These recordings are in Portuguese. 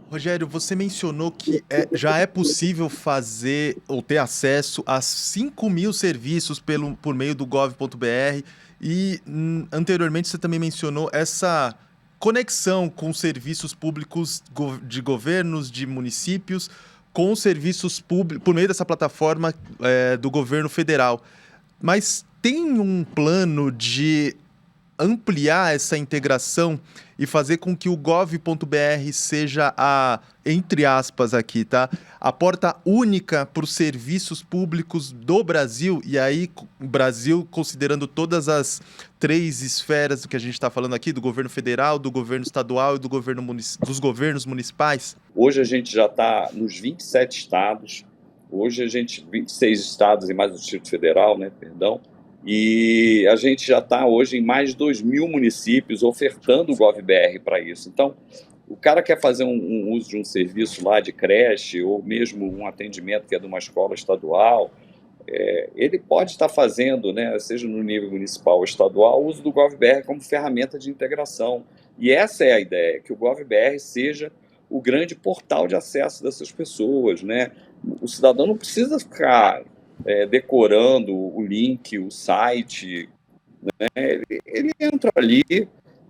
Rogério, você mencionou que já é possível fazer ou ter acesso a 5.000 serviços por meio do gov.br e anteriormente você também mencionou essa conexão com serviços públicos de governos, de municípios, com serviços públicos por meio dessa plataforma do governo federal. Mas tem um plano de ampliar essa integração e fazer com que o gov.br seja entre aspas aqui, tá? A porta única para os serviços públicos do Brasil, e aí o Brasil considerando todas as três esferas do que a gente está falando aqui, do governo federal, do governo estadual e dos governos municipais? Hoje a gente já está nos 27 estados, hoje a gente, 26 estados e mais o Distrito Federal, né, perdão, e a gente já está hoje em mais de 2.000 municípios ofertando o GovBR para isso. Então, o cara quer fazer um uso de um serviço lá de creche ou mesmo um atendimento que é de uma escola estadual, ele pode estar fazendo, né, seja no nível municipal ou estadual, o uso do GovBR como ferramenta de integração. E essa é a ideia, que o GovBR seja o grande portal de acesso dessas pessoas, né? O cidadão não precisa ficar decorando o link, o site, né? Ele entra ali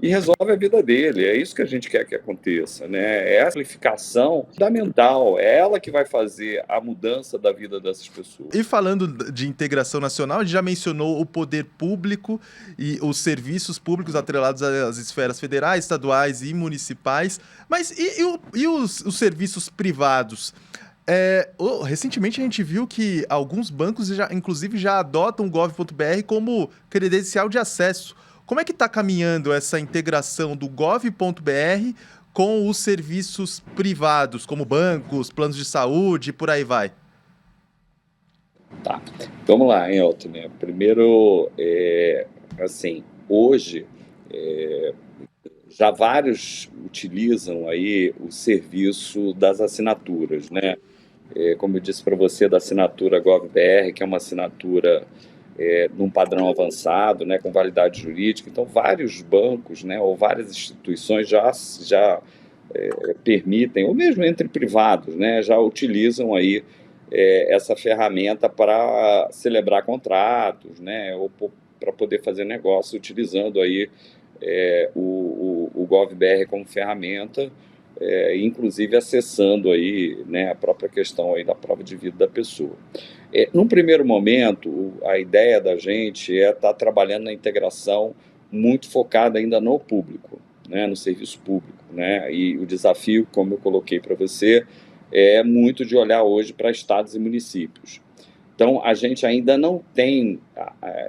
e resolve a vida dele. É isso que a gente quer que aconteça, né? É a simplificação fundamental, é ela que vai fazer a mudança da vida dessas pessoas. E falando de integração nacional, a gente já mencionou o poder público e os serviços públicos atrelados às esferas federais, estaduais e municipais, mas e os serviços privados? Recentemente a gente viu que alguns bancos, inclusive, já adotam o gov.br como credencial de acesso. Como é que está caminhando essa integração do gov.br com os serviços privados, como bancos, planos de saúde e por aí vai? Tá, vamos lá, Elton, né? Primeiro, assim, hoje já vários utilizam aí o serviço das assinaturas, né? Como eu disse para você, da assinatura GovBR, que é uma assinatura num padrão avançado, né, com validade jurídica. Então, vários bancos, né, ou várias instituições já permitem, ou mesmo entre privados, né, já utilizam aí essa ferramenta para celebrar contratos, né, ou para poder fazer negócio utilizando aí o GovBR como ferramenta, inclusive acessando aí, né, a própria questão aí da prova de vida da pessoa. Num primeiro momento, a ideia da gente é estar trabalhando na integração muito focada ainda no público, né, no serviço público, né, e o desafio, como eu coloquei para você, é muito de olhar hoje para estados e municípios. Então, a gente ainda não tem,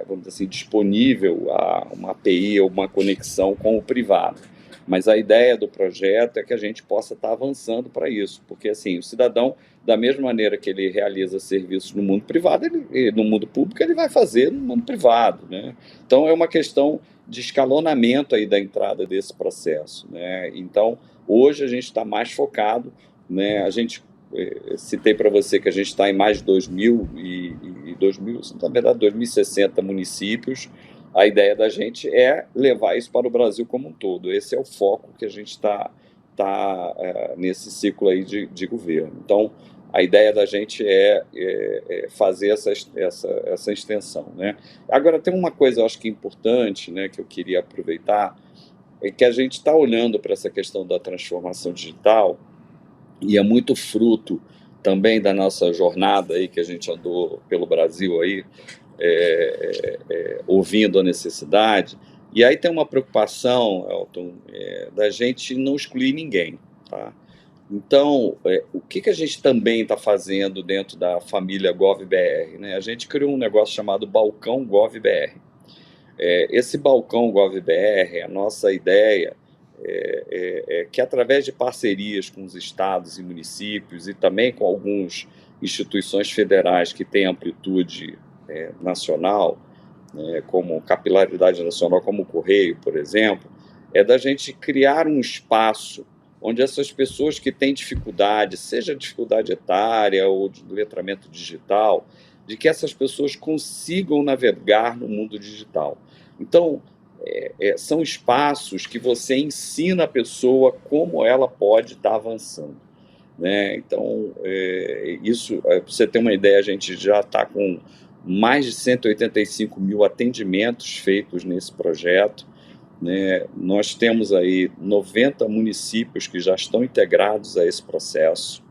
vamos dizer assim, disponível uma API ou uma conexão com o privado. Mas a ideia do projeto é que a gente possa estar avançando para isso, porque assim, o cidadão, da mesma maneira que ele realiza serviços no mundo privado, no mundo público, ele vai fazer no mundo privado, né? Então, é uma questão de escalonamento aí da entrada desse processo, né? Então, hoje a gente está mais focado, né? A gente citei para você que a gente está em mais de 2.000, na verdade, 2.060 municípios. A ideia da gente é levar isso para o Brasil como um todo. Esse é o foco que a gente está nesse ciclo aí de governo. Então, a ideia da gente é fazer essa extensão, né? Agora, tem uma coisa, eu acho que importante, né, que eu queria aproveitar, é que a gente está olhando para essa questão da transformação digital e é muito fruto também da nossa jornada aí, que a gente andou pelo Brasil aí, ouvindo a necessidade. E aí tem uma preocupação, Elton, da gente não excluir ninguém, tá? Então, o que a gente também está fazendo dentro da família GovBR, né? A gente criou um negócio chamado Balcão GovBR. Esse Balcão GovBR, a nossa ideia é que, através de parcerias com os estados e municípios e também com algumas instituições federais que têm amplitude nacional, como capilaridade nacional, como o Correio, por exemplo, é da gente criar um espaço onde essas pessoas que têm dificuldade, seja dificuldade etária ou de letramento digital, de que essas pessoas consigam navegar no mundo digital. Então, são espaços que você ensina a pessoa como ela pode estar avançando, né? Então, isso, para você ter uma ideia, a gente já está com mais de 185 mil atendimentos feitos nesse projeto, né? Nós temos aí 90 municípios que já estão integrados a esse processo,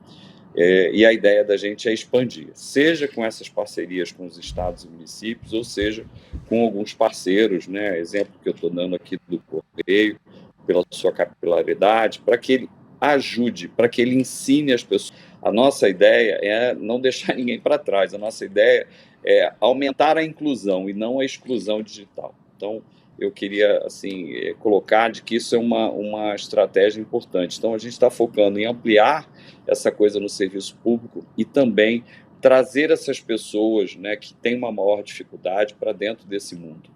e a ideia da gente é expandir, seja com essas parcerias com os estados e municípios, ou seja, com alguns parceiros, né? Exemplo que eu estou dando aqui do Correio, pela sua capilaridade, para que ele ajude, para que ele ensine as pessoas. A nossa ideia é não deixar ninguém para trás, a nossa ideia é aumentar a inclusão e não a exclusão digital. Então, eu queria assim, colocar de que isso é uma estratégia importante. Então, a gente está focando em ampliar essa coisa no serviço público e também trazer essas pessoas, né, que têm uma maior dificuldade para dentro desse mundo.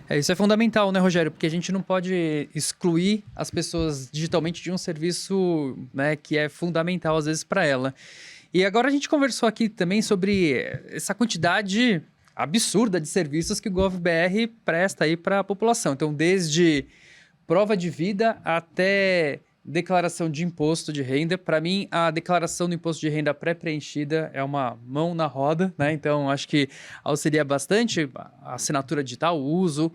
Isso é fundamental, né, Rogério? Porque a gente não pode excluir as pessoas digitalmente de um serviço, né, que é fundamental às vezes para ela. E agora a gente conversou aqui também sobre essa quantidade absurda de serviços que o GovBR presta aí para a população. Então, desde prova de vida até declaração de imposto de renda. Para mim, a declaração do imposto de renda pré-preenchida é uma mão na roda, né? Então, acho que auxilia bastante a assinatura digital, uso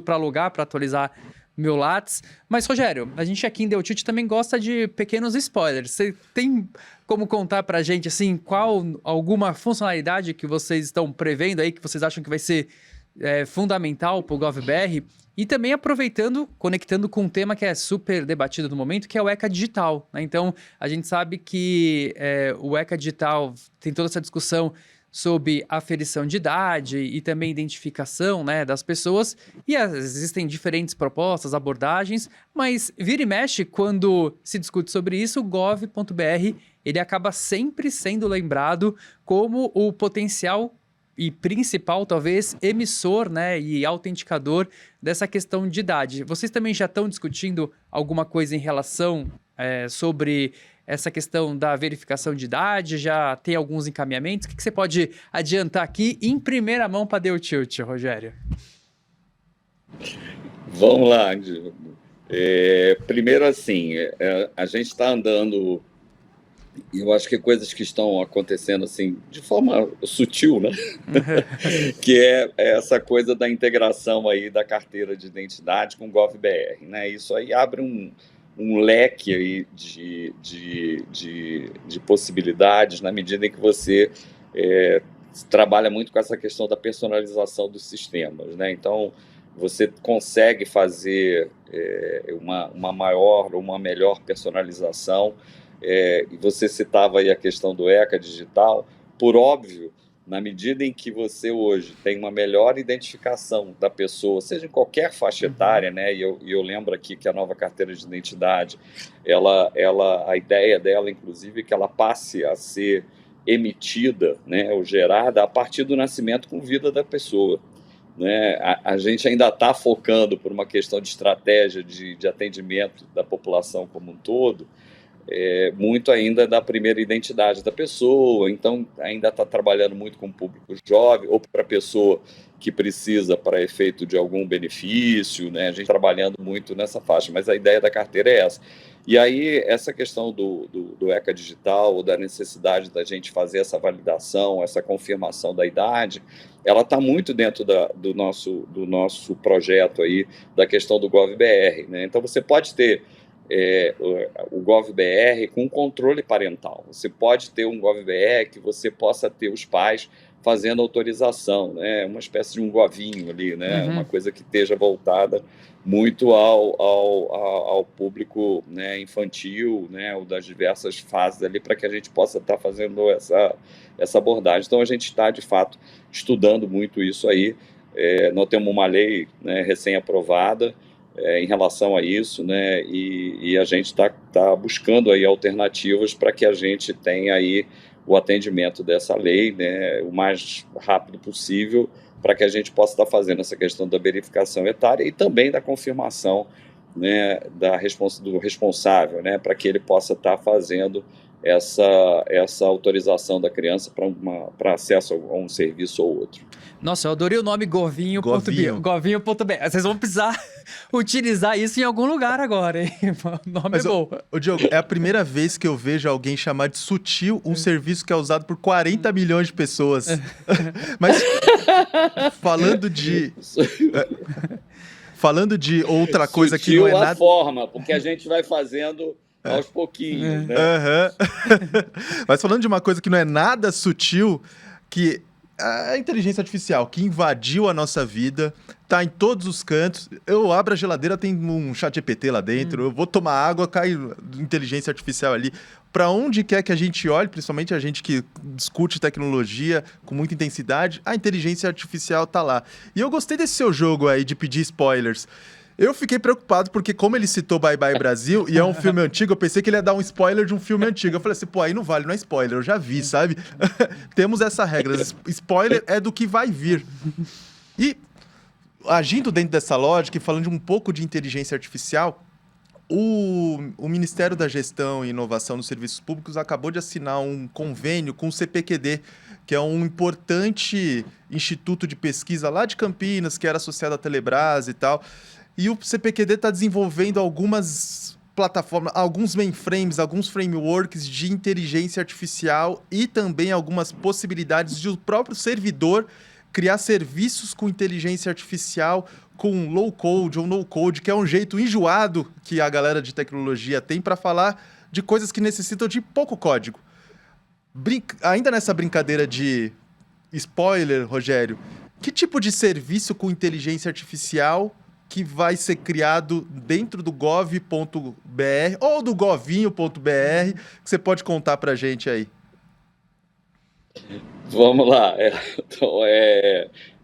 para logar, para atualizar meu Lattes. Mas, Rogério, a gente aqui em The Tilt também gosta de pequenos spoilers. Você tem como contar para a gente, assim, alguma funcionalidade que vocês estão prevendo aí, que vocês acham que vai ser fundamental para o GovBR? E também aproveitando, conectando com um tema que é super debatido no momento, que é o ECA Digital, né? Então, a gente sabe que o ECA Digital tem toda essa discussão sobre aferição de idade e também identificação, né, das pessoas. E existem diferentes propostas, abordagens, mas vira e mexe, quando se discute sobre isso, o gov.br ele acaba sempre sendo lembrado como o potencial e principal, talvez, emissor, né, e autenticador dessa questão de idade. Vocês também já estão discutindo alguma coisa em relação sobre essa questão da verificação de idade? Já tem alguns encaminhamentos? O que você pode adiantar aqui em primeira mão para The Tilt, Rogério? Vamos lá, Diogo. Primeiro, assim, a gente está andando... E eu acho que coisas que estão acontecendo assim de forma sutil, né? Que é essa coisa da integração aí da carteira de identidade com o GovBR, né? Isso aí abre um leque aí de possibilidades na medida em que você trabalha muito com essa questão da personalização dos sistemas, né? Então, você consegue fazer uma maior ou uma melhor personalização. E você citava aí a questão do ECA digital. Por óbvio, na medida em que você hoje tem uma melhor identificação da pessoa, seja em qualquer faixa etária, né? E eu lembro aqui que a nova carteira de identidade, a ideia dela, inclusive, é que ela passe a ser emitida, né, ou gerada a partir do nascimento com vida da pessoa, né? A gente ainda está focando por uma questão de estratégia de atendimento da população como um todo, muito ainda da primeira identidade da pessoa, então ainda está trabalhando muito com o público jovem ou para a pessoa que precisa para efeito de algum benefício, né? A gente trabalhando muito nessa faixa, mas a ideia da carteira é essa. E aí essa questão do ECA digital, ou da necessidade da gente fazer essa validação, essa confirmação da idade, ela está muito dentro do nosso projeto aí, da questão do GovBR, né? Então você pode ter o GovBR com controle parental. Você pode ter um GovBR que você possa ter os pais fazendo autorização, né? Uma espécie de um govinho ali, né? Uma coisa que esteja voltada muito ao público, né, infantil, né, ou das diversas fases ali, para que a gente possa estar fazendo essa abordagem. Então, a gente está, de fato, estudando muito isso aí. Nós temos uma lei, né, recém-aprovada, em relação a isso, né, e a gente está buscando aí alternativas para que a gente tenha aí o atendimento dessa lei, né, o mais rápido possível, para que a gente possa estar fazendo essa questão da verificação etária e também da confirmação, né, do responsável, né, para que ele possa estar fazendo essa autorização da criança para acesso a um serviço ou outro. Nossa, eu adorei o nome Govinho.br. Govinho. Govinho.br. Vocês vão precisar utilizar isso em algum lugar agora, hein? O nome Mas, é bom. ô Diogo, é a primeira vez que eu vejo alguém chamar de sutil um serviço que é usado por 40 milhões de pessoas. Mas falando de... Falando de outra coisa que não é Sutil a nada... forma, porque a gente vai fazendo aos pouquinhos, né? Aham. Mas falando de uma coisa que não é nada sutil, que a inteligência artificial que invadiu a nossa vida, tá em todos os cantos. Eu abro a geladeira, tem um ChatGPT lá dentro. Eu vou tomar água, cai inteligência artificial ali. Para onde quer que a gente olhe, principalmente a gente que discute tecnologia com muita intensidade, a inteligência artificial tá lá. E eu gostei desse seu jogo aí de pedir spoilers. Eu fiquei preocupado porque, como ele citou Bye Bye Brasil, e é um filme antigo, eu pensei que ele ia dar um spoiler de um filme antigo. Eu falei assim, pô, aí não vale, não é spoiler, eu já vi, sabe? Temos essa regra, spoiler é do que vai vir. E, agindo dentro dessa lógica e falando de um pouco de inteligência artificial, o Ministério da Gestão e Inovação dos Serviços Públicos acabou de assinar um convênio com o CPQD, que é um importante instituto de pesquisa lá de Campinas, que era associado à Telebrás e tal. E o CPQD está desenvolvendo algumas plataformas, alguns mainframes, alguns frameworks de inteligência artificial e também algumas possibilidades de o próprio servidor criar serviços com inteligência artificial, com low code ou no code, que é um jeito enjoado que a galera de tecnologia tem para falar de coisas que necessitam de pouco código. Ainda nessa brincadeira de spoiler, Rogério, que tipo de serviço com inteligência artificial que vai ser criado dentro do gov.br ou do govinho.br que você pode contar para a gente aí? Vamos lá. Então,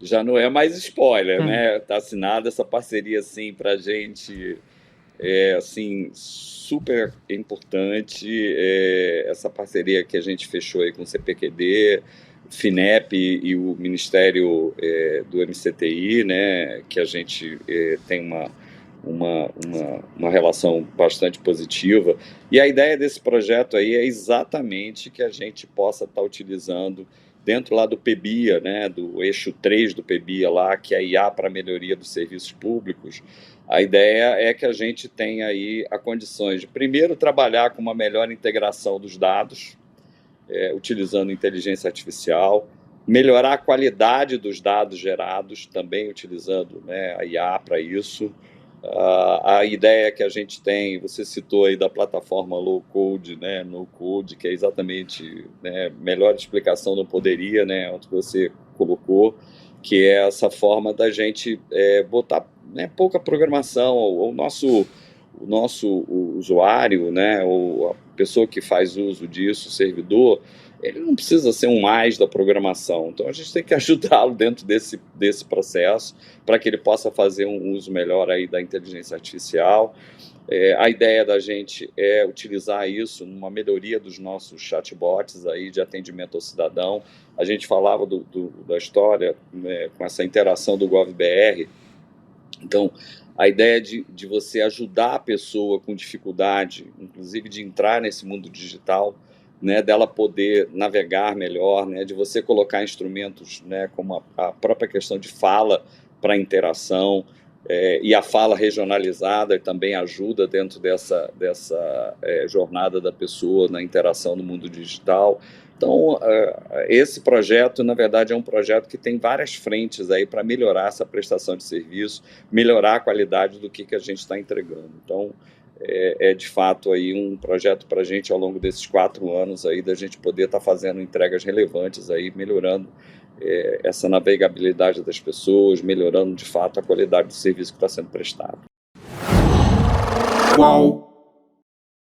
já não é mais spoiler, né? Está assinada essa parceria assim, para a gente, assim, super importante. Essa parceria que a gente fechou aí com o CPQD, FINEP e o Ministério do MCTI, né? Que a gente tem uma relação bastante positiva. E a ideia desse projeto aí é exatamente que a gente possa estar utilizando dentro lá do PBIA, né, do eixo 3 do PBIA lá, que é a IA para a melhoria dos serviços públicos. A ideia é que a gente tenha aí as condições de, primeiro, trabalhar com uma melhor integração dos dados, utilizando inteligência artificial, melhorar a qualidade dos dados gerados, também utilizando, né, a IA para isso. A ideia que a gente tem, você citou aí da plataforma low code, né, no code, que é exatamente, né, melhor explicação não poderia, né, onde você colocou, que é essa forma da gente botar, né, pouca programação. O nosso usuário, né, ou a pessoa que faz uso disso, o servidor, ele não precisa ser um mais da programação. Então, a gente tem que ajudá-lo dentro desse processo para que ele possa fazer um uso melhor aí da inteligência artificial. A ideia da gente é utilizar isso numa melhoria dos nossos chatbots aí de atendimento ao cidadão. A gente falava da história, né, com essa interação do GovBR. Então, a ideia de você ajudar a pessoa com dificuldade, inclusive de entrar nesse mundo digital, né, dela poder navegar melhor, né, de você colocar instrumentos, né, como a própria questão de fala para interação, e a fala regionalizada também ajuda dentro dessa jornada da pessoa na interação no mundo digital. Então, esse projeto, na verdade, é um projeto que tem várias frentes aí para melhorar essa prestação de serviço, melhorar a qualidade do que a gente está entregando. Então, de fato aí um projeto para a gente ao longo desses 4 anos aí da gente poder estar fazendo entregas relevantes aí, melhorando essa navegabilidade das pessoas, melhorando de fato a qualidade do serviço que está sendo prestado. Qual?